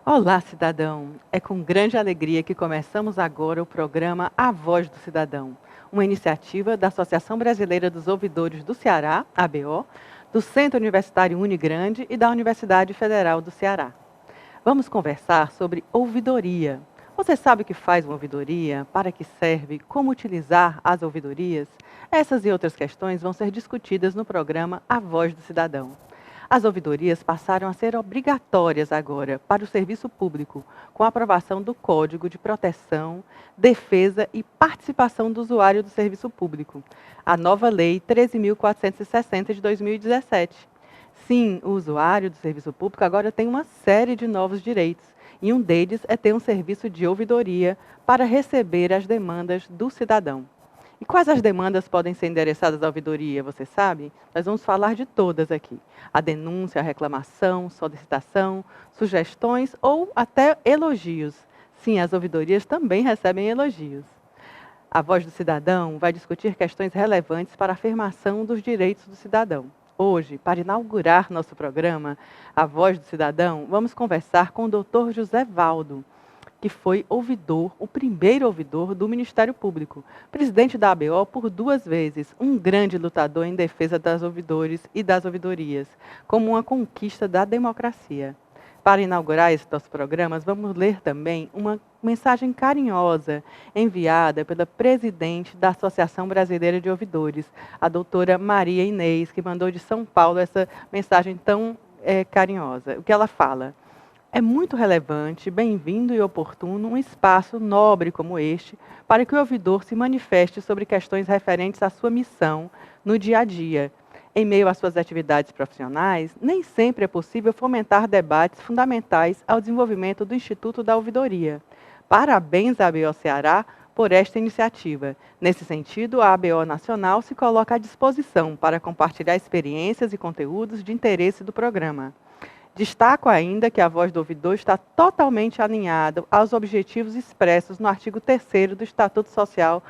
Olá, cidadão! É com grande alegria que começamos agora o programa A Voz do Cidadão, uma iniciativa da Associação Brasileira dos Ouvidores do Ceará, ABO, do Centro Universitário Unigrande e da Universidade Federal do Ceará. Vamos conversar sobre ouvidoria. Você sabe o que faz uma ouvidoria? Para que serve? Como utilizar as ouvidorias? Essas e outras questões vão ser discutidas no programa A Voz do Cidadão. As ouvidorias passaram a ser obrigatórias agora para o serviço público, com a aprovação do Código de Proteção, Defesa e Participação do Usuário do Serviço Público, a nova Lei 13.460 de 2017. Sim, o usuário do serviço público agora tem uma série de novos direitos, e um deles é ter um serviço de ouvidoria para receber as demandas do cidadão. E quais as demandas podem ser endereçadas à ouvidoria, você sabe? Nós vamos falar de todas aqui. A denúncia, a reclamação, solicitação, sugestões ou até elogios. Sim, as ouvidorias também recebem elogios. A Voz do Cidadão vai discutir questões relevantes para a afirmação dos direitos do cidadão. Hoje, para inaugurar nosso programa, A Voz do Cidadão, vamos conversar com o Dr. José Valdo, que foi ouvidor, o primeiro ouvidor do Ministério Público, presidente da ABO por 2 vezes, um grande lutador em defesa das ouvidores e das ouvidorias, como uma conquista da democracia. Para inaugurar esses nossos programas, vamos ler também uma mensagem carinhosa enviada pela presidente da Associação Brasileira de Ouvidores, a doutora Maria Inês, que mandou de São Paulo essa mensagem tão carinhosa. O que ela fala? É muito relevante, bem-vindo e oportuno um espaço nobre como este para que o ouvidor se manifeste sobre questões referentes à sua missão no dia a dia. Em meio às suas atividades profissionais, nem sempre é possível fomentar debates fundamentais ao desenvolvimento do Instituto da Ouvidoria. Parabéns à ABO Ceará por esta iniciativa. Nesse sentido, a ABO Nacional se coloca à disposição para compartilhar experiências e conteúdos de interesse do programa. Destaco ainda que a voz do ouvidor está totalmente alinhada aos objetivos expressos no artigo 3º do Estatuto Social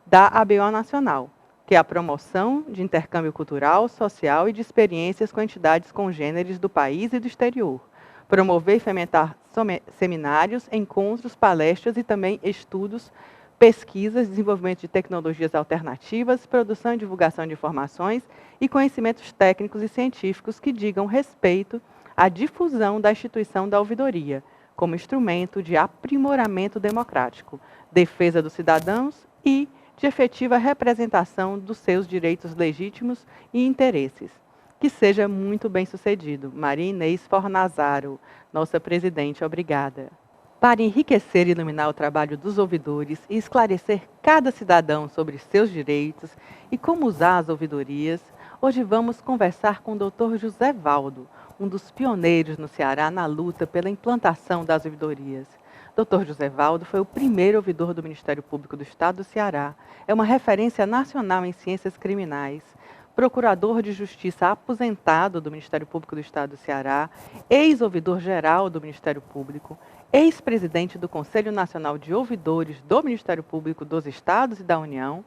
da ABO Nacional, que é a promoção de intercâmbio cultural, social e de experiências com entidades congêneres do país e do exterior, promover e fomentar seminários, encontros, palestras e também estudos, pesquisas, desenvolvimento de tecnologias alternativas, produção e divulgação de informações e conhecimentos técnicos e científicos que digam respeito à difusão da instituição da ouvidoria, como instrumento de aprimoramento democrático, defesa dos cidadãos e de efetiva representação dos seus direitos legítimos e interesses. Que seja muito bem-sucedido. Maria Inês Fornazaro, nossa presidente, obrigada. Para enriquecer e iluminar o trabalho dos ouvidores e esclarecer cada cidadão sobre seus direitos e como usar as ouvidorias, hoje vamos conversar com o Dr. José Valdo, um dos pioneiros no Ceará na luta pela implantação das ouvidorias. Dr. José Valdo foi o primeiro ouvidor do Ministério Público do Estado do Ceará. É uma referência nacional em ciências criminais, procurador de justiça aposentado do Ministério Público do Estado do Ceará, ex-ouvidor-geral do Ministério Público, ex-presidente do Conselho Nacional de Ouvidores do Ministério Público dos Estados e da União,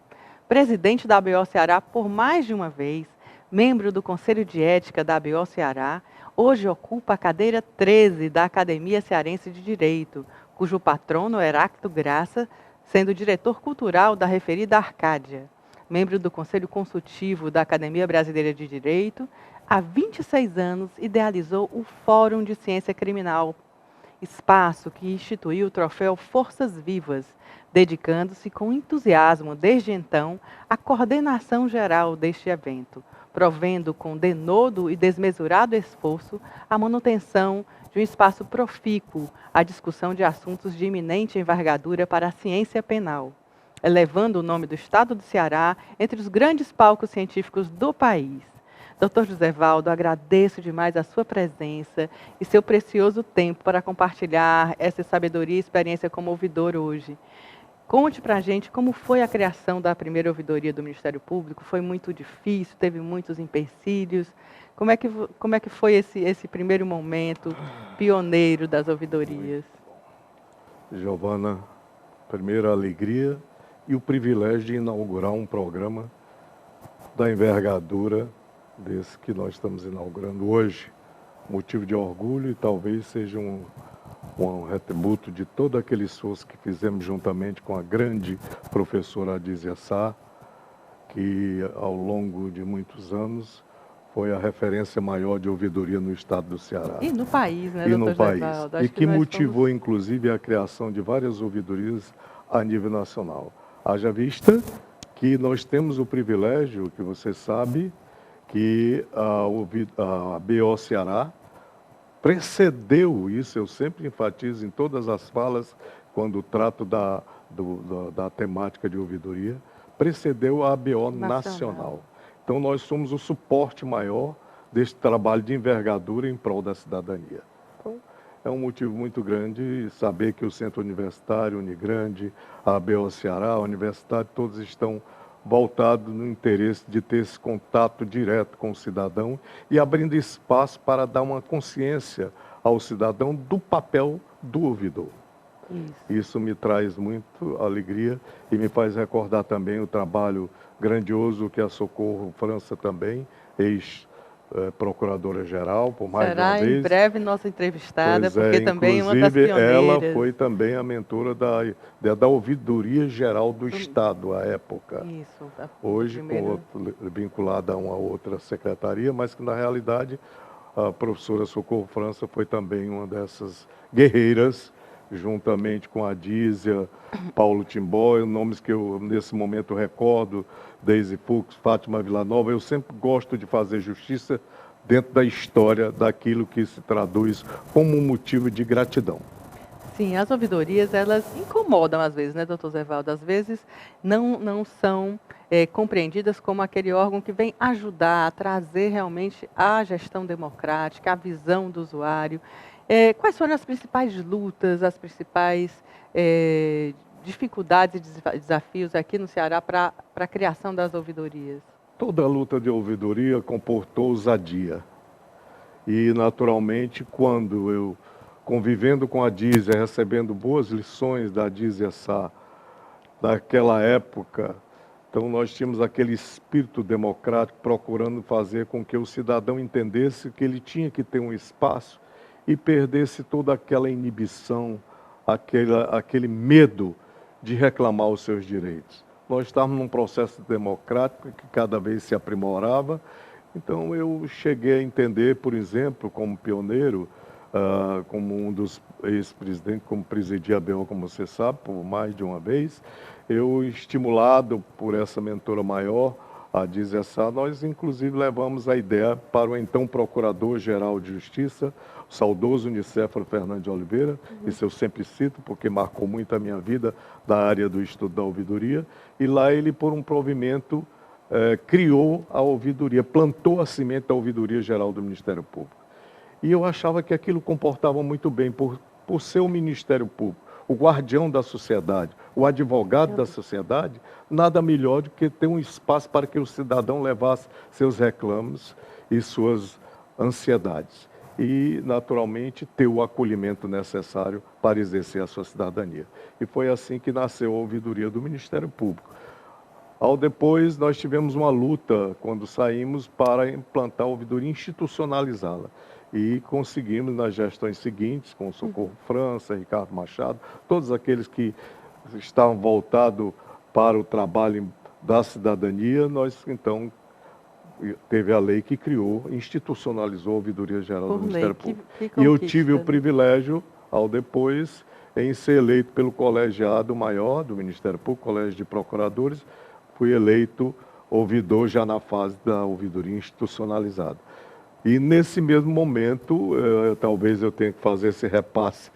presidente da ABO Ceará por mais de uma vez, membro do Conselho de Ética da ABO Ceará, hoje ocupa a cadeira 13 da Academia Cearense de Direito, cujo patrono é Heráclito Graça, sendo diretor cultural da referida Arcádia. Membro do Conselho Consultivo da Academia Brasileira de Direito, há 26 anos idealizou o Fórum de Ciência Criminal, espaço que instituiu o troféu Forças Vivas, dedicando-se com entusiasmo, desde então, à coordenação geral deste evento, provendo com denodo e desmesurado esforço a manutenção de um espaço profícuo à discussão de assuntos de iminente envergadura para a ciência penal, elevando o nome do Estado do Ceará entre os grandes palcos científicos do país. Dr. José Valdo, agradeço demais a sua presença e seu precioso tempo para compartilhar essa sabedoria e experiência como ouvidor hoje. Conte para a gente como foi a criação da primeira ouvidoria do Ministério Público. Foi muito difícil, teve muitos empecilhos. Como é que foi esse primeiro momento pioneiro das ouvidorias? Giovana, primeira alegria e o privilégio de inaugurar um programa da envergadura desse que nós estamos inaugurando hoje. Motivo de orgulho e talvez seja um retributo de todo aquele esforço que fizemos juntamente com a grande professora Adízia Sá, que ao longo de muitos anos foi a referência maior de ouvidoria no estado do Ceará. E no país, né, E no doutor país. Gevaldo? E Acho que nós motivou, fomos... inclusive, a criação de várias ouvidorias a nível nacional. Haja vista que nós temos o privilégio, que você sabe, que a BO Ceará precedeu isso, eu sempre enfatizo em todas as falas, quando trato da temática de ouvidoria, precedeu a ABO nacional. Então, nós somos o suporte maior deste trabalho de envergadura em prol da cidadania. Então, é um motivo muito grande saber que o Centro Universitário, Unigrande, a ABO Ceará, a Universidade, todos estão voltados no interesse de ter esse contato direto com o cidadão e abrindo espaço para dar uma consciência ao cidadão do papel do ouvidor. Isso me traz muito alegria e me faz recordar também o trabalho grandioso que a Socorro França também, ex-procuradora-geral, por mais de uma vez. Será em breve nossa entrevistada, Pois porque também é uma das inclusive, pioneiras. ela foi também a mentora da Ouvidoria Geral do Estado, à época. Isso. Hoje, vinculada a uma outra secretaria, mas que, na realidade, a professora Socorro França foi também uma dessas guerreiras, juntamente com a Adízia, Paulo Timbó, nomes que eu, nesse momento, recordo, Deise Fux, Fátima Villanova. Eu sempre gosto de fazer justiça dentro da história daquilo que se traduz como um motivo de gratidão. Sim, as ouvidorias, elas incomodam às vezes, né, doutor Gevaldo? Às vezes não são compreendidas como aquele órgão que vem ajudar a trazer realmente a gestão democrática, a visão do usuário. Quais foram as principais lutas, as principais dificuldades e desafios aqui no Ceará para a criação das ouvidorias? Toda a luta de ouvidoria comportou ousadia. E, naturalmente, quando eu, convivendo com a Adízia, recebendo boas lições da Adízia Sá, daquela época, então nós tínhamos aquele espírito democrático procurando fazer com que o cidadão entendesse que ele tinha que ter um espaço e perdesse toda aquela inibição, aquele medo de reclamar os seus direitos. Nós estávamos num processo democrático que cada vez se aprimorava, então eu cheguei a entender, por exemplo, como pioneiro, como um dos ex-presidentes, como presidi a BO, como você sabe, por mais de uma vez, eu, estimulado por essa mentora maior, a Adízia Sá, nós inclusive levamos a ideia para o então Procurador-Geral de Justiça, o saudoso Unicéfalo Fernandes de Oliveira, isso eu sempre cito porque marcou muito a minha vida da área do estudo da ouvidoria, e lá ele, por um provimento, criou a ouvidoria, plantou a semente da Ouvidoria Geral do Ministério Público. E eu achava que aquilo comportava muito bem, por ser o Ministério Público, o guardião da sociedade, o advogado da sociedade, nada melhor do que ter um espaço para que o cidadão levasse seus reclamos e suas ansiedades. E, naturalmente, ter o acolhimento necessário para exercer a sua cidadania. E foi assim que nasceu a ouvidoria do Ministério Público. Ao depois, nós tivemos uma luta, quando saímos, para implantar a ouvidoria, institucionalizá-la. E conseguimos, nas gestões seguintes, com o Socorro França, Ricardo Machado, todos aqueles que estavam voltados para o trabalho da cidadania, nós, então, teve a lei que criou, institucionalizou a Ouvidoria Geral do Ministério Público. E eu tive o privilégio, ao depois, em ser eleito pelo colegiado maior do Ministério Público, Colégio de Procuradores, fui eleito ouvidor já na fase da ouvidoria institucionalizada. E nesse mesmo momento, talvez eu tenha que fazer esse repasse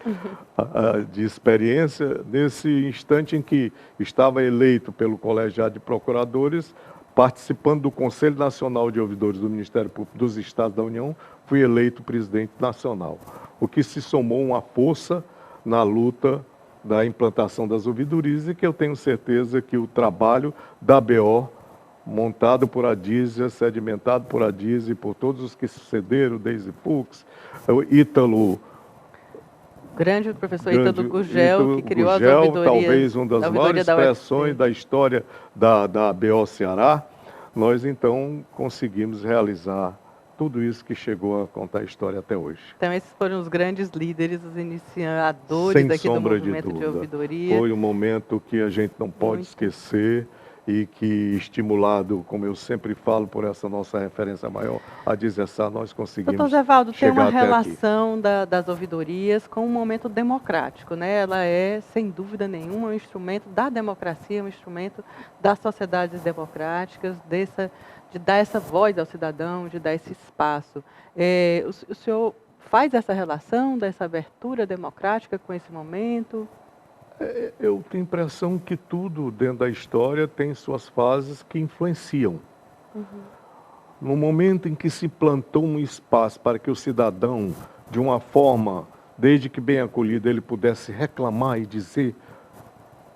de experiência, nesse instante em que estava eleito pelo Colegiado de Procuradores, participando do Conselho Nacional de Ouvidores do Ministério Público dos Estados da União, fui eleito presidente nacional, o que se somou uma força na luta da implantação das ouvidorias e que eu tenho certeza que o trabalho da BO, montado por Adízia, sedimentado por Adízia e por todos os que sucederam, Deise Fux, o Ítalo... Grande professor Ítalo Gurgel, que criou as ouvidorias. Talvez uma das maiores expressões da história da BO Ceará. Nós, então, conseguimos realizar tudo isso que chegou a contar a história até hoje. Então, esses foram os grandes líderes, os iniciadores Sem aqui do sombra de movimento de dúvida. ouvidoria. Foi um momento que a gente não pode Muito. esquecer e que, estimulado, como eu sempre falo, por essa nossa referência maior, a DIS-ESA, nós conseguimos Doutor Zevaldo, tem uma chegar até aqui. relação das ouvidorias com um momento democrático, né? Ela é, sem dúvida nenhuma, um instrumento da democracia, um instrumento das sociedades democráticas, de dar essa voz ao cidadão, de dar esse espaço. O senhor faz essa relação, dessa abertura democrática com esse momento? Eu tenho a impressão que tudo dentro da história tem suas fases que influenciam. No momento em que se plantou um espaço para que o cidadão, de uma forma, desde que bem acolhido, ele pudesse reclamar e dizer,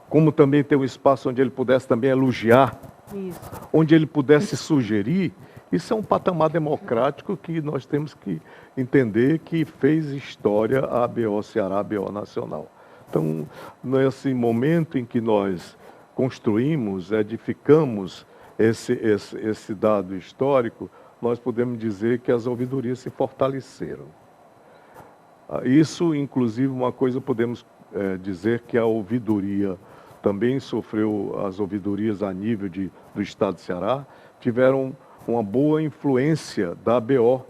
como também ter um espaço onde ele pudesse também elogiar, Isso. onde ele pudesse sugerir, isso é um patamar democrático que nós temos que entender que fez história a ABO Ceará, a ABO Nacional. Então, nesse momento em que nós construímos, edificamos esse dado histórico, nós podemos dizer que as ouvidorias se fortaleceram. Isso, inclusive, uma coisa podemos dizer que a ouvidoria também sofreu, as ouvidorias a nível do Estado de Ceará, tiveram uma boa influência da ABO,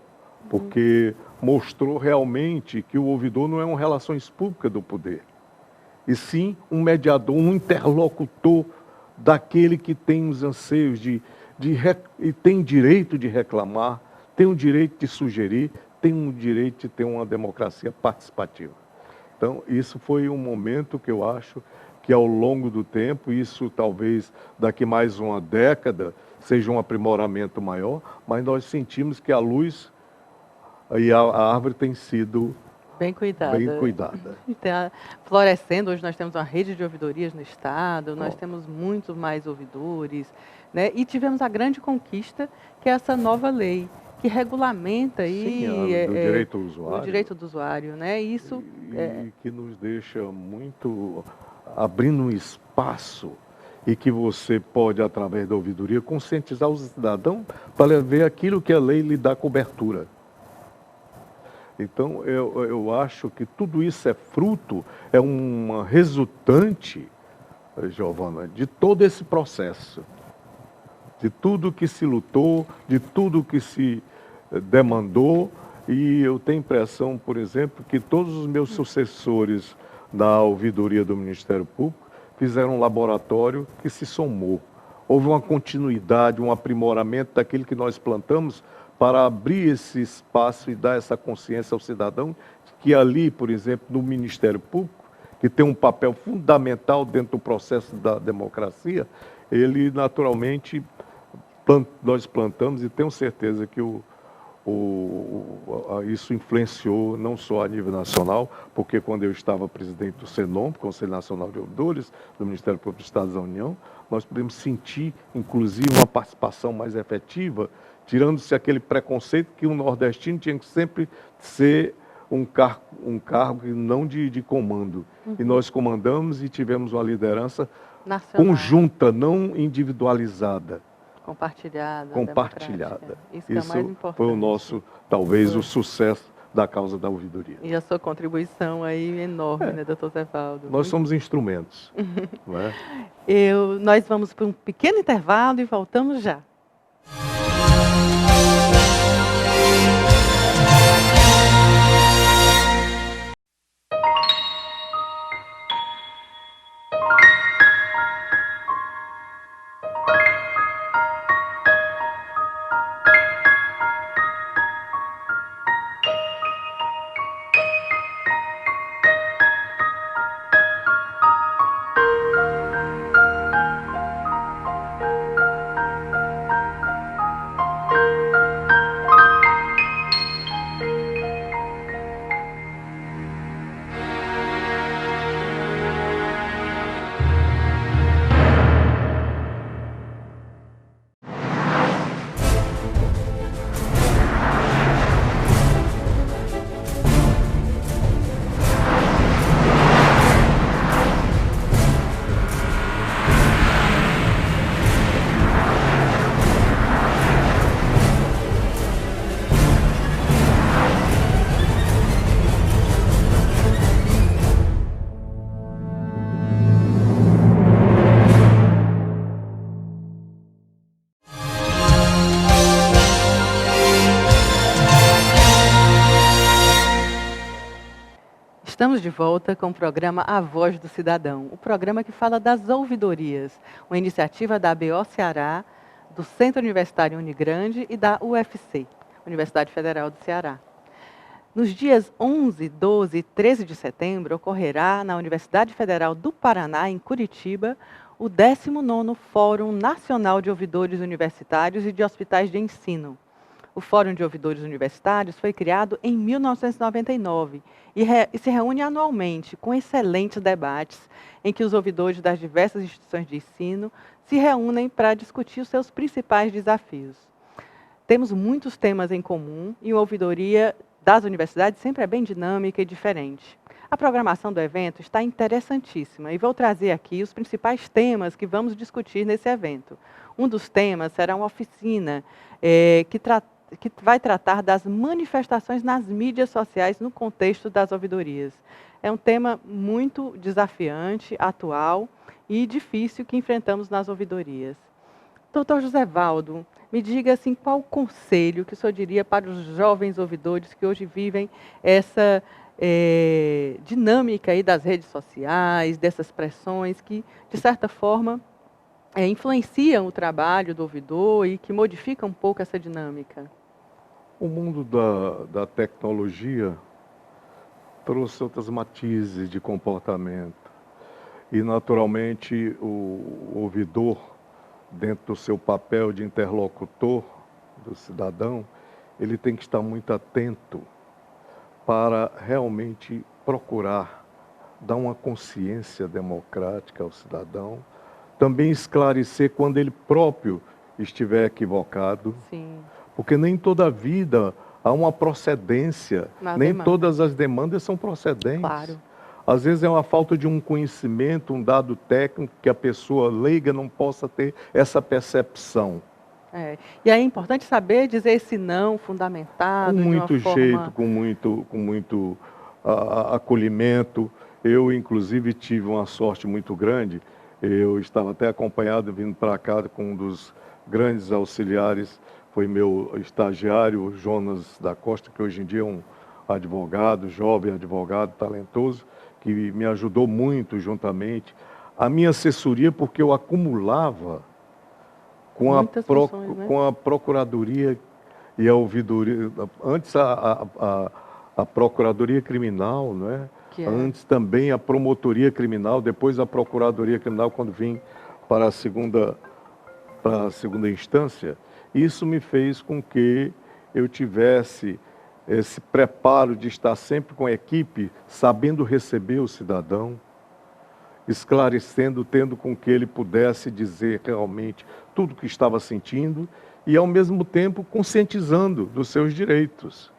porque mostrou realmente que o ouvidor não é uma relações públicas do poder, e sim um mediador, um interlocutor daquele que tem os anseios e tem direito de reclamar, tem o direito de sugerir, tem o direito de ter uma democracia participativa. Então, isso foi um momento que eu acho que ao longo do tempo, isso talvez daqui mais uma década, seja um aprimoramento maior, mas nós sentimos que a luz e a árvore tem sido bem cuidada. Está florescendo. Hoje nós temos uma rede de ouvidorias no Estado, nós temos muitos mais ouvidores, né? E tivemos a grande conquista, que é essa nova lei, que regulamenta do direito ao usuário. O direito do usuário, né? Isso e que nos deixa muito abrindo um espaço e que você pode, através da ouvidoria, conscientizar o cidadão para ver aquilo que a lei lhe dá cobertura. Então, eu acho que tudo isso é fruto, é uma resultante, Giovana, de todo esse processo, de tudo que se lutou, de tudo que se demandou, e eu tenho a impressão, por exemplo, que todos os meus sucessores da ouvidoria do Ministério Público fizeram um laboratório que se somou. Houve uma continuidade, um aprimoramento daquilo que nós plantamos para abrir esse espaço e dar essa consciência ao cidadão que ali, por exemplo, no Ministério Público, que tem um papel fundamental dentro do processo da democracia, ele naturalmente, nós plantamos e tenho certeza que isso influenciou não só a nível nacional, porque quando eu estava presidente do SENOM, Conselho Nacional de Ouvidores, do Ministério Público do Estado da União, nós podemos sentir, inclusive, uma participação mais efetiva, tirando-se aquele preconceito que um nordestino tinha que sempre ser um cargo não de comando. E nós comandamos e tivemos uma liderança nacional, conjunta, não individualizada. Compartilhada. Isso é mais importante. Foi o nosso, talvez, o sucesso da causa da ouvidoria. E a sua contribuição aí enorme, né, doutor Zevaldo? Nós somos instrumentos. Não é? Nós vamos para um pequeno intervalo e voltamos já. Estamos de volta com o programa A Voz do Cidadão, o programa que fala das ouvidorias, uma iniciativa da ABO Ceará, do Centro Universitário Unigrande e da UFC, Universidade Federal do Ceará. Nos dias 11, 12 e 13 de setembro, ocorrerá na Universidade Federal do Paraná, em Curitiba, o 19º Fórum Nacional de Ouvidores Universitários e de Hospitais de Ensino. O Fórum de Ouvidores Universitários foi criado em 1999 e se reúne anualmente com excelentes debates em que os ouvidores das diversas instituições de ensino se reúnem para discutir os seus principais desafios. Temos muitos temas em comum e a ouvidoria das universidades sempre é bem dinâmica e diferente. A programação do evento está interessantíssima e vou trazer aqui os principais temas que vamos discutir nesse evento. Um dos temas será uma oficina que vai tratar das manifestações nas mídias sociais no contexto das ouvidorias. É um tema muito desafiante, atual e difícil que enfrentamos nas ouvidorias. Doutor José Valdo, me diga assim, qual o conselho que o senhor diria para os jovens ouvidores que hoje vivem essa dinâmica aí das redes sociais, dessas pressões que, de certa forma, influenciam o trabalho do ouvidor e que modificam um pouco essa dinâmica? O mundo da tecnologia trouxe outros matizes de comportamento e, naturalmente, o ouvidor, dentro do seu papel de interlocutor do cidadão, ele tem que estar muito atento para realmente procurar dar uma consciência democrática ao cidadão, também esclarecer quando ele próprio estiver equivocado. Sim. Porque nem toda vida há uma procedência, nem todas as demandas são procedentes. Claro. Às vezes é uma falta de um conhecimento, um dado técnico, que a pessoa leiga não possa ter essa percepção. E aí é importante saber dizer esse não fundamentado. Com muito jeito, forma... com muito acolhimento. Eu, inclusive, tive uma sorte muito grande. Eu estava até acompanhado, vindo para cá, com um dos grandes auxiliares, foi meu estagiário, Jonas da Costa, que hoje em dia é um advogado, jovem advogado, talentoso, que me ajudou muito juntamente. A minha assessoria, porque eu acumulava com a Procuradoria e a Ouvidoria, antes a Procuradoria Criminal, não é? Antes também a Promotoria Criminal, depois a Procuradoria Criminal, quando vim para a segunda instância. Isso me fez com que eu tivesse esse preparo de estar sempre com a equipe, sabendo receber o cidadão, esclarecendo, tendo com que ele pudesse dizer realmente tudo o que estava sentindo e, ao mesmo tempo, conscientizando dos seus direitos.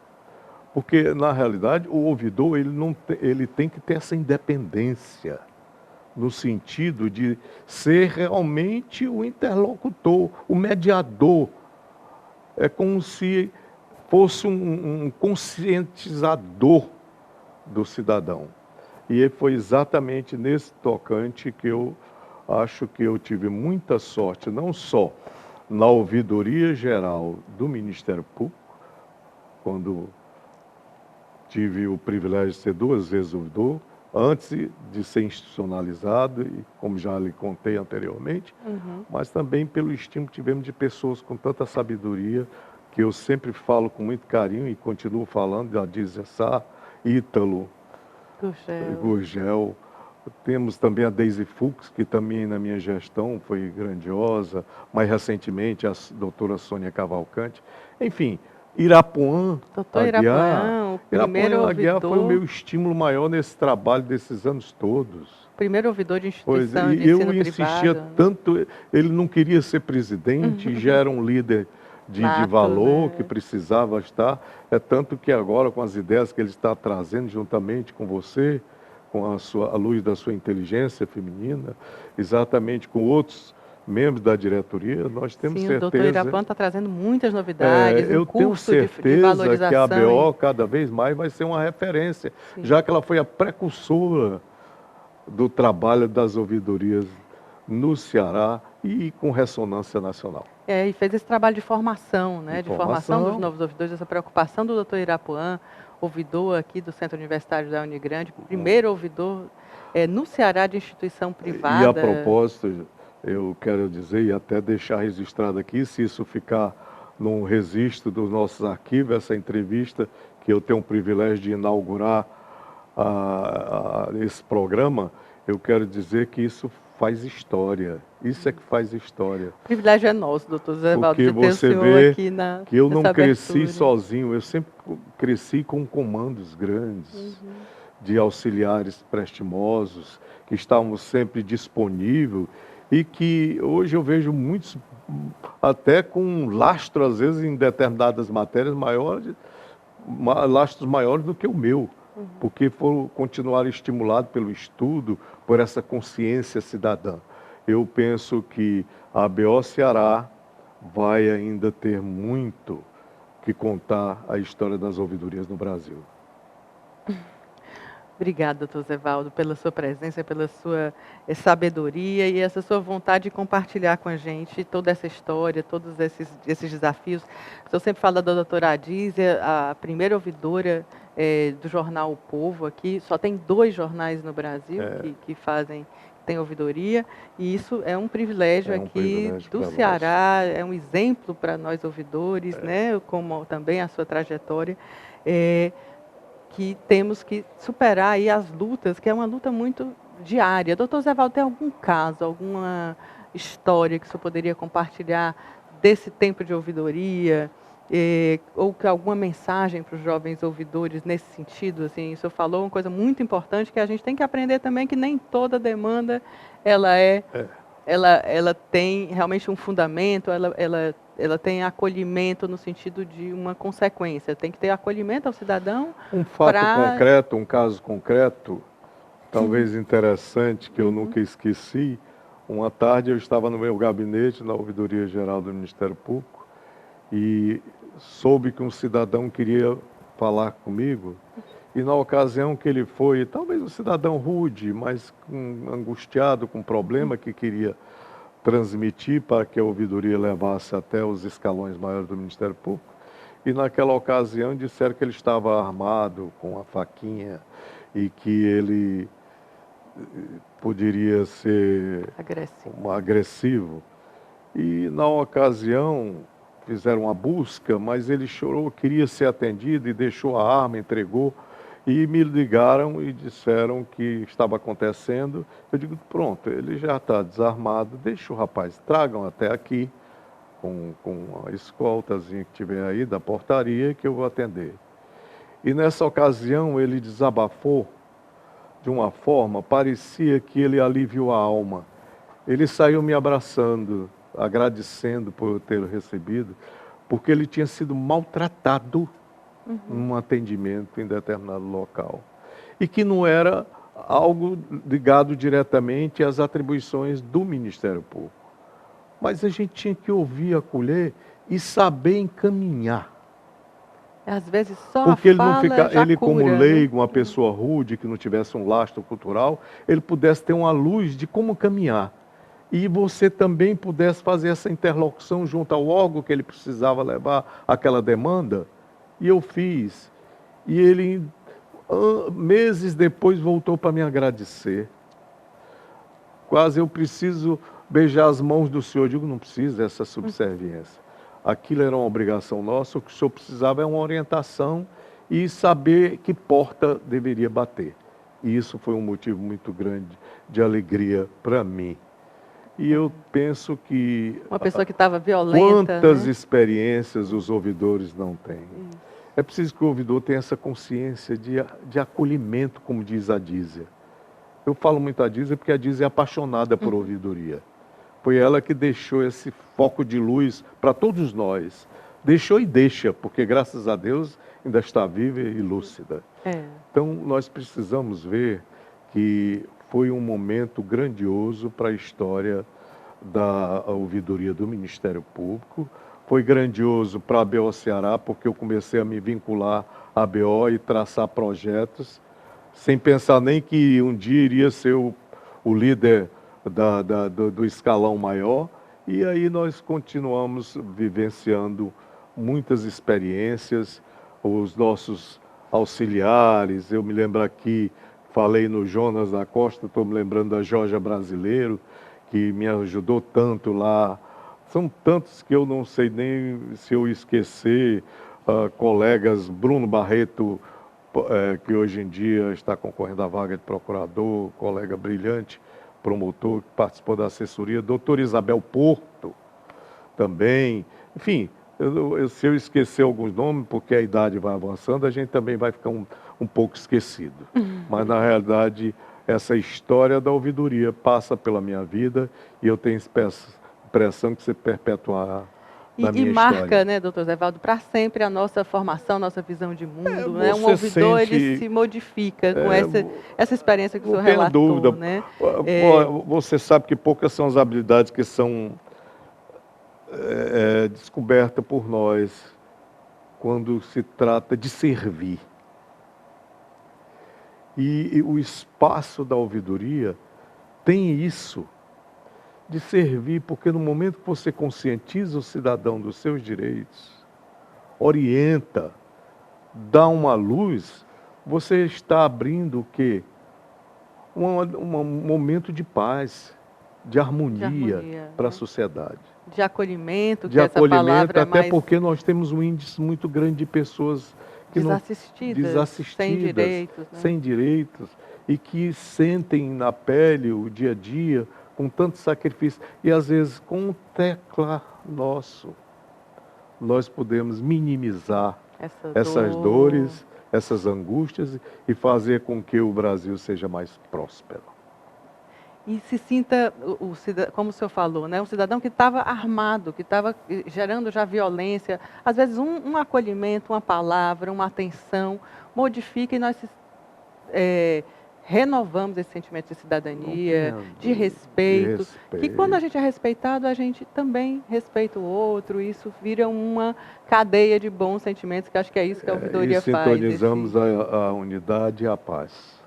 Porque, na realidade, o ouvidor ele tem que ter essa independência, no sentido de ser realmente o interlocutor, o mediador. É como se fosse um conscientizador do cidadão. E foi exatamente nesse tocante que eu acho que eu tive muita sorte, não só na Ouvidoria Geral do Ministério Público, quando tive o privilégio de ser 2 vezes ouvidor, antes de ser institucionalizado, e como já lhe contei anteriormente, mas também pelo estímulo que tivemos de pessoas com tanta sabedoria, que eu sempre falo com muito carinho e continuo falando, da Adísia Sá, Ítalo, Gurgel. Temos também a Deise Fux, que também na minha gestão foi grandiosa, mais recentemente a doutora Sônia Cavalcante. Enfim, Irapuã Irapuã, o primeiro ouvidor... foi o meu estímulo maior nesse trabalho desses anos todos. Primeiro ouvidor de instituição de ensino privado. Eu insistia tanto, ele não queria ser presidente, já era um líder de valor, que precisava estar. É tanto que agora, com as ideias que ele está trazendo juntamente com você, com a luz da sua inteligência feminina, exatamente com outros membros da diretoria, nós temos certeza... Sim, o doutor Irapuã está trazendo muitas novidades, eu tenho certeza que a ABO cada vez mais vai ser uma referência, já que ela foi a precursora do trabalho das ouvidorias no Ceará e com ressonância nacional. E fez esse trabalho de formação, né? De formação dos novos ouvidores, essa preocupação do doutor Irapuã, ouvidor aqui do Centro Universitário da Unigrande, primeiro ouvidor no Ceará de instituição privada. E a propósito, eu quero dizer e até deixar registrado aqui, se isso ficar num registro dos nossos arquivos, essa entrevista, que eu tenho o privilégio de inaugurar esse programa, eu quero dizer que isso faz história. Isso é que faz história. O privilégio é nosso, doutor Zé Valdo, de ter o senhor aqui que eu não cresci abertura. sozinho, eu sempre cresci com comandos grandes, de auxiliares prestimosos, que estavam sempre disponíveis e que hoje eu vejo muitos, até com lastro, às vezes, em determinadas matérias maiores, lastros maiores do que o meu. Porque continuaram estimulados pelo estudo, por essa consciência cidadã. Eu penso que a ABO Ceará vai ainda ter muito que contar a história das ouvidorias no Brasil. Obrigada, doutor Zé Valdo, pela sua presença, pela sua sabedoria e essa sua vontade de compartilhar com a gente toda essa história, todos esses desafios. Eu sempre falo da doutora Adísia, a primeira ouvidora do jornal O Povo aqui. Só tem 2 jornais no Brasil que têm ouvidoria, e isso é um privilégio aqui do Ceará, é um exemplo para nós ouvidores, né, como também a sua trajetória. Que temos que superar aí as lutas, que é uma luta muito diária. Doutor Zé Valdo, tem algum caso, alguma história que o senhor poderia compartilhar desse tempo de ouvidoria, ou que alguma mensagem para os jovens ouvidores nesse sentido? Assim, o senhor falou uma coisa muito importante, que a gente tem que aprender também que nem toda demanda ela tem realmente um fundamento, ela tem acolhimento no sentido de uma consequência. Tem que ter acolhimento ao cidadão. Um fato concreto, um caso concreto, talvez interessante, que eu nunca esqueci. Uma tarde eu estava no meu gabinete, na Ouvidoria Geral do Ministério Público, e soube que um cidadão queria falar comigo. E na ocasião que ele foi, talvez um cidadão rude, mas angustiado, com problema que queria transmitir para que a ouvidoria levasse até os escalões maiores do Ministério Público. E naquela ocasião disseram que ele estava armado com a faquinha e que ele poderia ser agressivo. E na ocasião fizeram uma busca, mas ele chorou, queria ser atendido e deixou a arma, entregou. E me ligaram e disseram que estava acontecendo. Eu digo, pronto, ele já está desarmado, deixa o rapaz, tragam até aqui, com a escoltazinha que tiver aí da portaria, que eu vou atender. E nessa ocasião ele desabafou de uma forma, parecia que ele aliviou a alma. Ele saiu me abraçando, agradecendo por eu ter recebido, porque ele tinha sido maltratado num atendimento em determinado local. E que não era algo ligado diretamente às atribuições do Ministério Público. Mas a gente tinha que ouvir, acolher e saber encaminhar. Às vezes só porque ele não fica, ele cura, como leigo, uma pessoa rude, que não tivesse um lastro cultural, ele pudesse ter uma luz de como caminhar. E você também pudesse fazer essa interlocução junto ao órgão que ele precisava levar aquela demanda. E eu fiz. E ele, meses depois, voltou para me agradecer. Quase eu preciso beijar as mãos do senhor. Eu digo, não precisa dessa subserviência. Aquilo era uma obrigação nossa, o que o senhor precisava é uma orientação e saber que porta deveria bater. E isso foi um motivo muito grande de alegria para mim. E eu penso que... Uma pessoa que estava violenta... Quantas experiências os ouvidores não têm? É preciso que o ouvidor tenha essa consciência de acolhimento, como diz a Dízia. Eu falo muito a Dízia porque a Dízia é apaixonada por ouvidoria. Foi ela que deixou esse foco de luz para todos nós. Deixou e deixa, porque graças a Deus ainda está viva e lúcida. Então nós precisamos ver que foi um momento grandioso para a história da ouvidoria do Ministério Público. Foi grandioso para a ABO Ceará, porque eu comecei a me vincular à ABO e traçar projetos, sem pensar nem que um dia iria ser o líder do escalão maior. E aí nós continuamos vivenciando muitas experiências. Os nossos auxiliares. Eu me lembro aqui, falei no Jonas da Costa, estou me lembrando da Jorge Brasileiro, que me ajudou tanto lá. São tantos que eu não sei nem se eu esquecer, colegas, Bruno Barreto, que hoje em dia está concorrendo à vaga de procurador, colega brilhante, promotor, que participou da assessoria, doutora Isabel Porto também, enfim, se eu esquecer alguns nomes, porque a idade vai avançando, a gente também vai ficar um pouco esquecido. Mas, na realidade, essa história da ouvidoria passa pela minha vida e eu tenho impressão que se perpetuará na minha marca, história. né, doutor Zé Waldo, para sempre a nossa formação, nossa visão de mundo. Né? Um ouvidor, ele se modifica com essa experiência que o senhor relatou. Não tenho dúvida. Né? Você sabe que poucas são as habilidades que são descobertas por nós quando se trata de servir. E o espaço da ouvidoria tem isso, de servir, porque no momento que você conscientiza o cidadão dos seus direitos, orienta, dá uma luz, você está abrindo o quê? Um momento de paz, de harmonia para a sociedade. De acolhimento, de essa palavra até mais... porque nós temos um índice muito grande de pessoas que desassistidas, sem direitos, e que sentem na pele o dia a dia, com tanto sacrifício, e às vezes com um tecla nosso, nós podemos minimizar essas dores, essas angústias, e fazer com que o Brasil seja mais próspero. E se sinta, como o senhor falou, né, um cidadão que estava armado, que estava gerando já violência, às vezes um acolhimento, uma palavra, uma atenção, modifica e nós renovamos esse sentimento de cidadania, de respeito, que quando a gente é respeitado, a gente também respeita o outro, isso vira uma cadeia de bons sentimentos, que acho que é isso que a ouvidoria faz. E sintonizamos a unidade e a paz.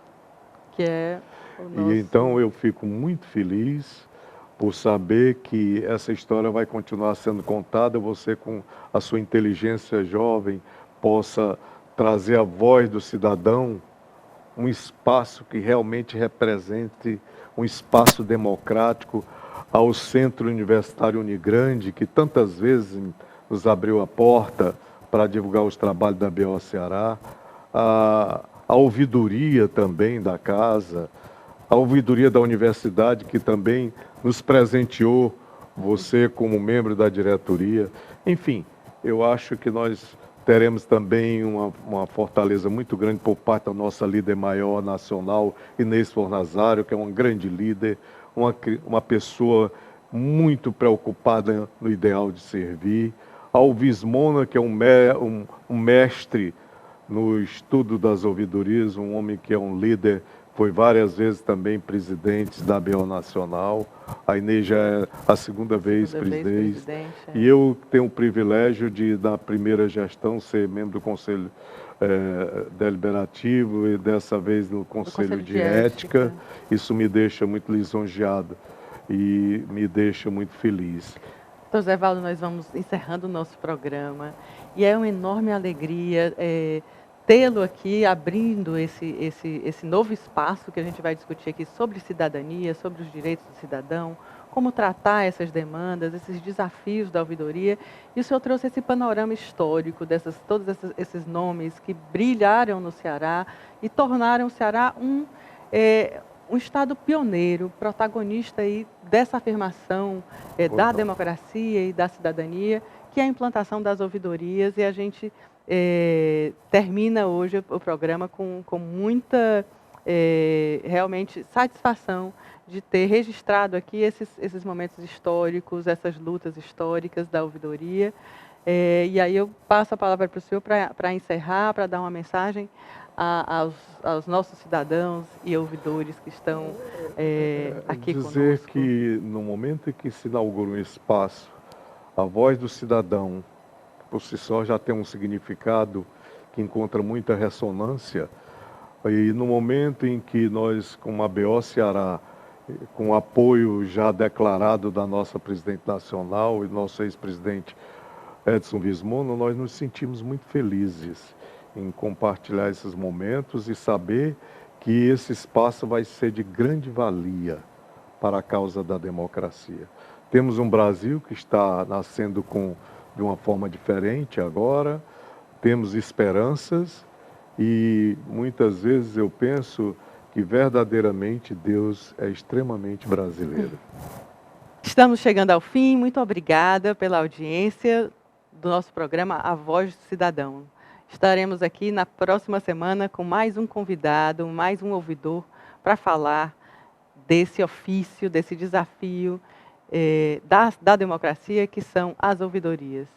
Que é o nosso... E então eu fico muito feliz por saber que essa história vai continuar sendo contada, você com a sua inteligência jovem possa trazer a voz do cidadão, um espaço que realmente represente um espaço democrático, ao Centro Universitário Unigrande, que tantas vezes nos abriu a porta para divulgar os trabalhos da ABO Ceará, a ouvidoria também da casa, a ouvidoria da universidade, que também nos presenteou, você como membro da diretoria. Enfim, eu acho que nós teremos também uma fortaleza muito grande por parte da nossa líder maior nacional, Inês Fornazário, que é uma grande líder, uma pessoa muito preocupada no ideal de servir. Alvis Mona, que é um mestre no estudo das ouvidorias, um homem que é um líder, foi várias vezes também presidente da ABO Nacional. A Inês já é a segunda vez presidente. E eu tenho o privilégio de, na primeira gestão, ser membro do Conselho Deliberativo e dessa vez no Conselho de Ética. Isso me deixa muito lisonjeado e me deixa muito feliz. Doutor Zé Waldo, nós vamos encerrando o nosso programa e é uma enorme alegria tê-lo aqui, abrindo esse novo espaço que a gente vai discutir aqui sobre cidadania, sobre os direitos do cidadão, como tratar essas demandas, esses desafios da ouvidoria. E o senhor trouxe esse panorama histórico, todos esses nomes que brilharam no Ceará e tornaram o Ceará um estado pioneiro, protagonista aí dessa afirmação da democracia e da cidadania, que é a implantação das ouvidorias, e a gente termina hoje o programa com muita realmente satisfação de ter registrado aqui esses momentos históricos, essas lutas históricas da ouvidoria. E aí eu passo a palavra para o senhor para encerrar, para dar uma mensagem aos nossos cidadãos e ouvidores que estão aqui conosco. Dizer que no momento em que se inaugura um espaço, a voz do cidadão, por si só, já tem um significado que encontra muita ressonância. E no momento em que nós, como a ABO Ceará, com o apoio já declarado da nossa presidente nacional e nosso ex-presidente Edson Vismono, nós nos sentimos muito felizes. em compartilhar esses momentos e saber que esse espaço vai ser de grande valia para a causa da democracia. Temos um Brasil que está nascendo de uma forma diferente agora, temos esperanças e muitas vezes eu penso que verdadeiramente Deus é extremamente brasileiro. Estamos chegando ao fim. Muito obrigada pela audiência do nosso programa A Voz do Cidadão. Estaremos aqui na próxima semana com mais um convidado, mais um ouvidor, para falar desse ofício, desse desafio da democracia que são as ouvidorias.